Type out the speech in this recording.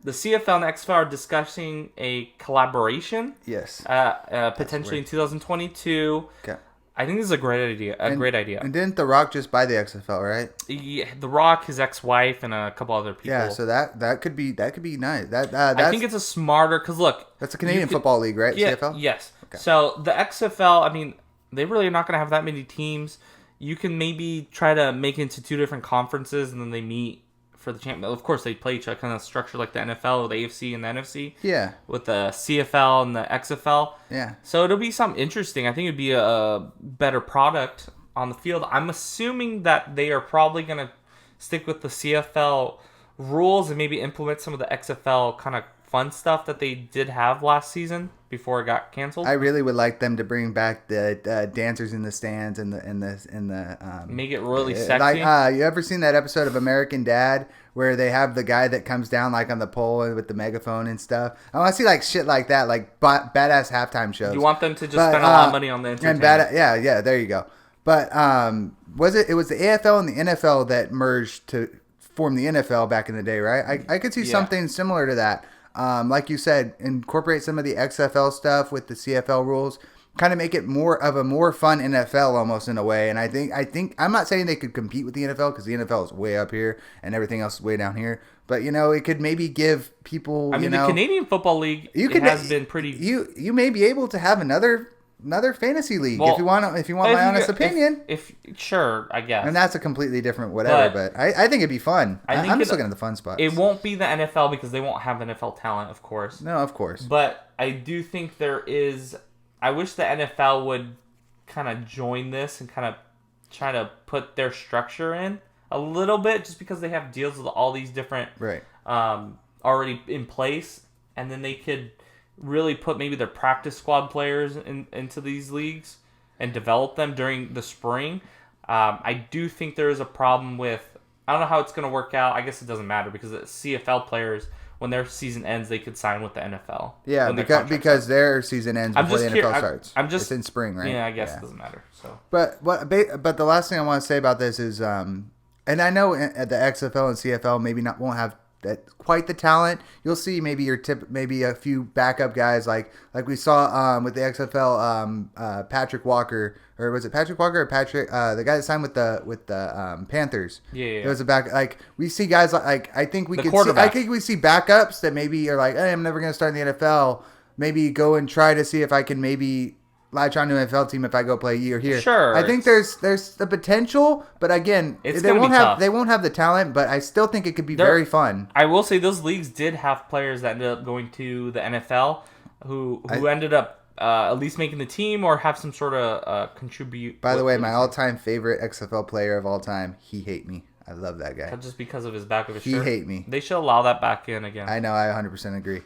the CFL and XFL are discussing a collaboration. Yes. Potentially in 2022. Okay. I think this is a great idea. Great idea. And didn't The Rock just buy the XFL, right? Yeah, The Rock, his ex-wife, and a couple other people. Yeah, so that could be nice. I think it's a smarter because look, that's a Canadian football league, right? Yeah, CFL. yes. Okay. So the XFL, I mean, they really are not going to have that many teams. You can maybe try to make it into two different conferences, and then they meet for the champ. Of course, they play each other, kind of structure like the NFL, the AFC, and the NFC. Yeah. With the CFL and the XFL. Yeah. So it'll be something interesting. I think it'd be a better product on the field. I'm assuming that they are probably going to stick with the CFL rules and maybe implement some of the XFL kind of fun stuff that they did have last season before it got canceled. I really would like them to bring back the dancers in the stands and the make it really sexy. Like you ever seen that episode of American Dad where they have the guy that comes down like on the pole with the megaphone and stuff? I want to see like shit like that, like badass halftime shows. You want them to just spend a lot of money on the entertainment. Yeah, there you go. But it was the AFL and the NFL that merged to form the NFL back in the day, right? I could see something similar to that. Like you said, incorporate some of the XFL stuff with the CFL rules, kind of make it more of a more fun NFL almost in a way. And I think I'm not saying they could compete with the NFL because the NFL is way up here and everything else is way down here. But it could maybe give people. The Canadian Football League has been pretty. You may be able to have another fantasy league if you want my honest opinion. If sure, I guess. And that's a completely different whatever, but I think it'd be fun. I'm just looking at the fun spots. It won't be the NFL because they won't have NFL talent, of course. No, of course. But I do think there is. I wish the NFL would kind of join this and kind of try to put their structure in a little bit, just because they have deals with all these different already in place, and then they could really put maybe their practice squad players into these leagues and develop them during the spring. I do think there is a problem with, I don't know how it's going to work out. I guess it doesn't matter because the CFL players, when their season ends, they could sign with the NFL. Yeah, because their season ends before the NFL starts. It's in spring, right? Yeah, I guess it doesn't matter. So, but the last thing I want to say about this is, and I know at the XFL and CFL maybe won't have quite the talent. You'll see maybe maybe a few backup guys like we saw with the XFL, Patrick Walker, or was it Patrick Walker or Patrick the guy that signed with the Panthers? Yeah. It was a back, like we see guys like I think we see backups that maybe are like, hey, I'm never going to start in the NFL. Maybe go and try to see if I can maybe latch on to an NFL team if I go play a year here. Sure. I think there's the potential, but again, they won't have the talent, but I still think it could be very fun. I will say those leagues did have players that ended up going to the NFL who ended up at least making the team or have some sort of contribute. By the way, my all-time favorite XFL player of all time, he hate me. I love that guy. Just because of his back of his shirt. He hate me. They should allow that back in again. I know, I 100% agree.